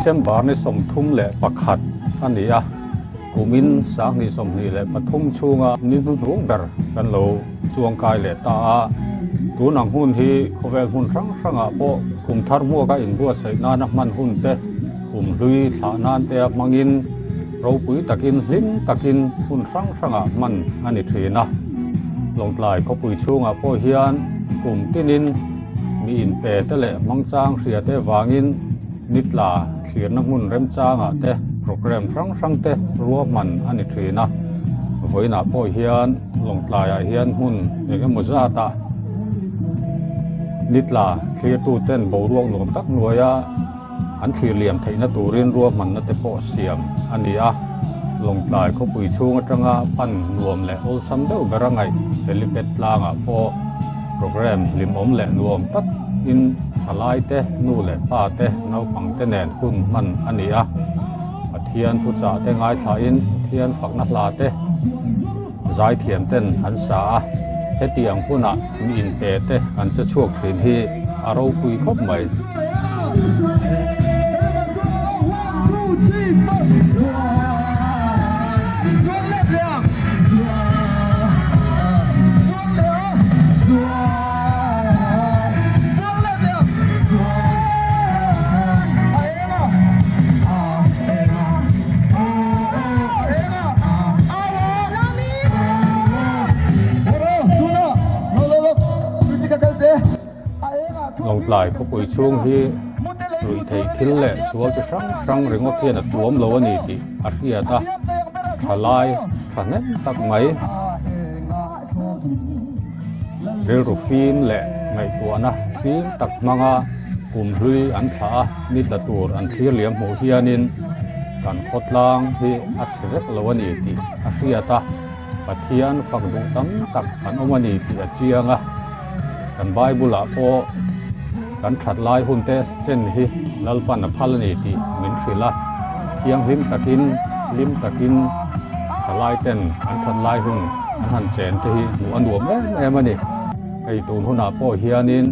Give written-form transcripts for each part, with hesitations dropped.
December ในสมทุ่มและประคัดอันนี้กุมินสางนิสมนี่และปฐมช่วงนิรุตรุ่งเบอร์กันโลช่วงกายและตาตัวหนังหุ่นที่เขาเวลหุ่นรังโปกุมทาร์มัวก็อินบัวใส่นานักมันหุ่นเตะกุมลุยฐานานเตะมังอินเราปุยตะกินลิ้มตะกินหุ่นรังมันอันนี้ทีนะลงปลายเขาปุยช่วงโปเฮียนกุมตินินมีอินเปเตะมังจางเสียเตะวางินนิดลาเสียนักหุ่นเริ่มจางเตะโปรแกรมรังเตะรัวมันอันนี้ทีนะไว้หน้าโปเฮียนลงปลายเฮียนหุ่นเอกมุจาตานิดลาเคลียตูเต้นโบรวงหลวงตักหน่วยอันเคลียเหลี่ยมไทยนัตูเรียนรัวมันนัตโปเสียมอันนี้ลงปลายเขาปุยช่วงจังปั้นรวมและโอซัมเดลเบรังไงเฟลิเปตลางโปโปรแกรมลิมอมและรวมตักอินทลายเตนูและป้าเตนเอาปังเตแนนคุณมันอันนี้เทียนพุทธะเตง่ายถ่ายอินเทียนฝักนักลาเตใจเทียมเต้นหันษาเฮตียงพูน่ะมีอินเปเตอันจะช่วงคืนที่อารมณ์คุยครบไหมลงปลายเขาปุยช่วงที่รุยไทยคิลเล่สวลจะรังเรื่องว่าเพียนตัวมโลนี่ที่อาเซียตาทลายทะเนตักไหมเรือรูฟินเล่ไม่ตัวนะฟินตักมังกุมลุยอันขานิดละตัวอันเทียเหลี่ยมหัวเฮียนินการขดลางที่อาเซียโลนี่ที่อาเซียตาปะเทียนฝักดงตั้งตักอันอวนี่ที่อาเจียงกันไบบุลาโปกันขัดลายหุ่นเตเส้นที่ลัลปันพัลนี่ที่มินฟิลาเทียงลิมตะกินขัดลายเต้นอันขัดลายหุ่นอันหันเจนที่หัวอันหัวแม่มันนี่ไอตูนหุ่นอาโปเฮียนิน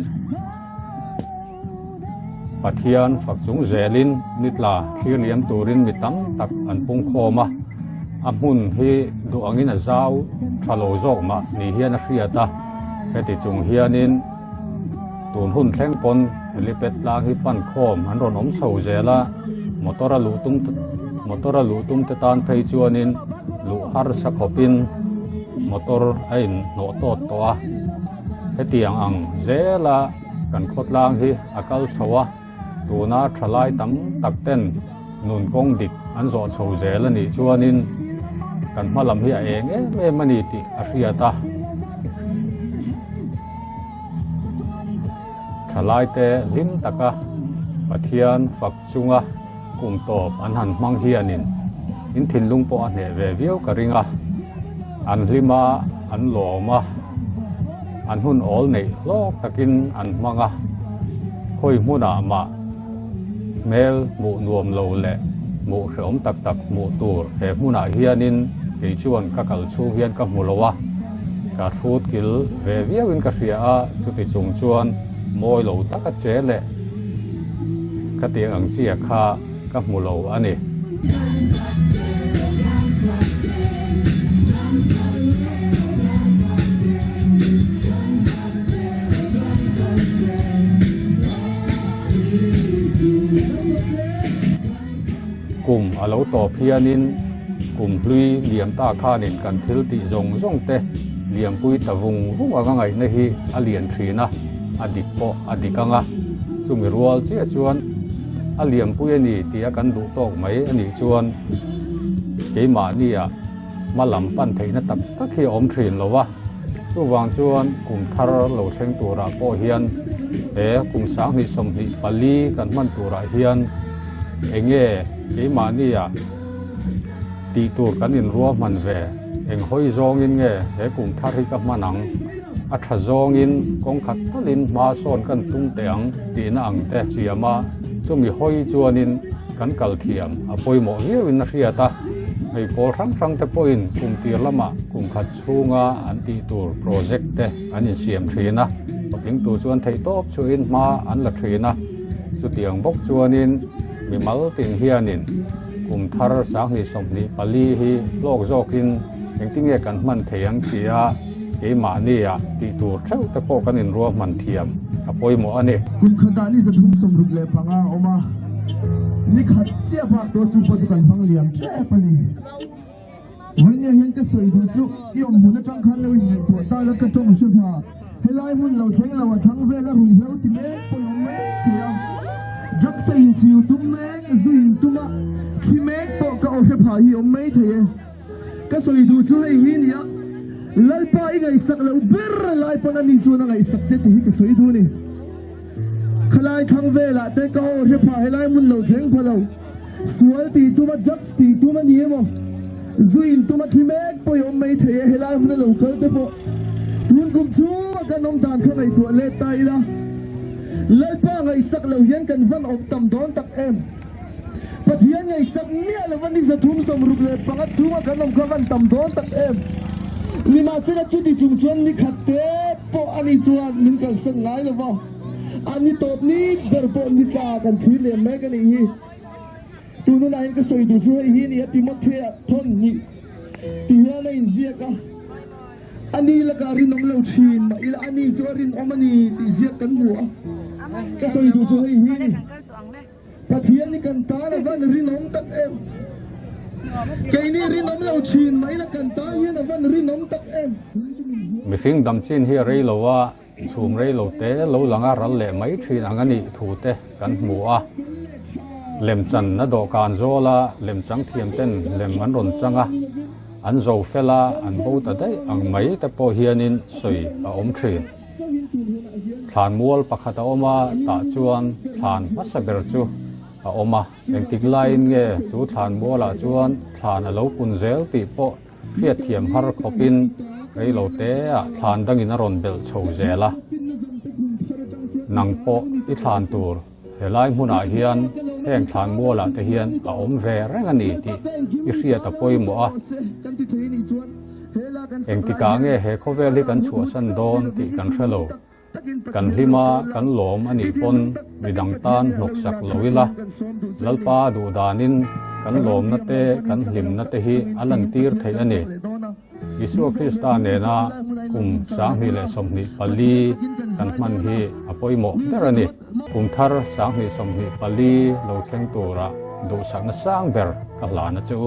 ปะเทียนฝักจุงเจลินนิดลาเคียเลียมตูรินมิตั้มตักอันปุงโคมาอับหุ่นที่ดูอังอินอาเจ้าทะโลโจกมานี่เฮียนักเรียตาเฮติจุงเฮียนินตูนหุ่นแข้งปนลิเป็ดลางฮิปันโคมอันรอนอมโซเจละมอเตอร์ลูตุ้มเตตานไทจวนินลูฮาร์สักขบินมอเตอร์ไอโนโตตัวเฮติยังอังเจละกันขดลางฮิอากาลชัวตูนาทลายตั้มตักเต้นนุนกงดิกอันโซโซเจละนี่จวนินกันมาลำฮิเองมันนี่ติอาเซียตาทลายเตลิมตะกะปะเทียนฝักจุงกุมตอบอันหันมังเฮียนินอินทินลุงปอเนเววิวกะริงอันลิมาอันหลอมาอันหุ่นออลนี่โลกตะกินอันมังค่อยมุนามาเมลหมู่นวมโลเละหมู่เสริมตักหมู่ตูร์เหมุนาเฮียนินกิจวนกะกัลชูเฮียนกับมุลวะกะทูดกิลเววิวินกะเสียสุติจงชวนมวยเหลาตะกัดเจเล่กตียงอังเสียข้ากับมูเหลาอันนี้กลุ่มอาเหลาต่อเพียนินกลุ่มลุยเหลี่ยมตาข้านินกันทิลติจงเตเหลี่ยมปุยตะวงรุ่งอะไรในที่อเลียนทรีนะอดีตปออดีตกังจุมีรัวเจ้าชวนอเลียมปุยนี่ที่กันดูตอกไหมอันนี้ชวนเกี่ยมานี่มาลำปั้นไทยนัตักก็คืออมทรีนหรอวะช่วงวางชวนกลุ่มทาร์เหล่าเชิงตัวราโปเฮียนกลุ่มสางนิสมนิปลีกันมันตัวราเฮียนเองเกี่ยมานี่ตีตัวกันอินรัวมันเวเองห้อยจองอินกลุ่มทาร์กับมันนังอัฐจงอินกองขัดตลินมาโซนกันตุ้งเตียงตีนังแต่เสียมาจะมีห้อยจวนินกันกัลเทียมปอยหมอเฮียวินเรียตาไอ้พอรังแต่ปอยน์กลุ่มตีละมากลุ่มขัดชูงอันตีตัวโปรเจกต์อันนี้เสียมทรีนะถึงตัวชวนไทยโต๊ะชวนมาอันละทรีนะสุดเตียงบกชวนิน mi mal tin hianin kum thar sang ni som ni pali hi lok zokin engtinge kan man theiang tia ke ma ni a ti tur theu te po kan in ro man thiam apoi mo ani kum khata ni sa thum som ruk le panga oma ni khat chia phak to chu po chu kan phang liam tre pani when ya hian ka soi du chu yom mun atang khan lo ni to ta la ka tong su pha helai mun lo theng lo thang ve la hui heu ti me po lo me tia jak sa in chiu tum me zu in tuma khi me to ka o he pha hi om me the ka soi du chu hei hi ni a lai pa i ngai sak lo ber lai pa na ni chu na ngai sak se ti ka soi du ni khalai thang ve la te ka o he pha helai mun lo theng pha lo sual ti tuma jak ti tuma ni mo zuin tuma thimek po yom mai the helai mun lo kal te po tun kum chu ka nom dan kha ngai tu le tai la lai pa ngai sak lo hian kan van op tam don tak em pathian ngai sak mia lo van di za thum som ruk le pangat chu ka nom ka van tam don tak em ni ma se la chu di chung chuan ni khatte po ani chuan min kan sang ngai lo wa ani top ni ber po ni ka kan thui le me kan hi tu nu nai ka soi du chu hi ni ti mo thia thon ni ti ya na in zia ka ani la ka rin om lo thin ma ila ani chu rin om ani ti zia kan hu ka soi du chu hi ni pathian ni kan ta la van rin om tak em cái này rin om lo thin ma ila kan ta hian van rin om tak em mi fing dam chin hi rei lo wa chum rei lo te lo langa ral le mai thin angani thu te kan mu a lem chan na do kan zola lem chang thiam ten lem an ron changa an zo fela an bo ta dai ang mai te po hianin soi a om thin thlan mual pakhata oma ta chuan thlan masaber chu a oma engtik line nge chu thlan muala chuan thlan a lo pun zel ti po fiat thiam har khopin rei lo te a thlan dangin a ron bel chho zela nang po i thlan tur helai hmuna hian heng thlan muala te hian a om ve reng ani ti i hria ta poi mo a engtika nge he khovel hi kan chua san don ti kan hrelo kan hlima kan lom ani pon midang tan nok sak loila lalpa du danin kan lom na te kan hlim na te hi alan tir thei ani Isu Krista ne na kum sang hi le som ni pali kan man hi apoi mo derani kum thar sang hi som ni pali lo thleng tura do sang na sang ber ka la na chu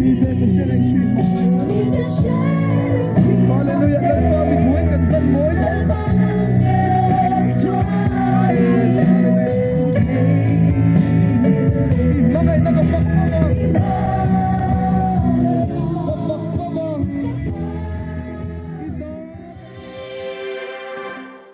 mi te ka siya ng tree mo. Hallelujah. Lord po, biguin kang tanmoy. Mga inagapak mo.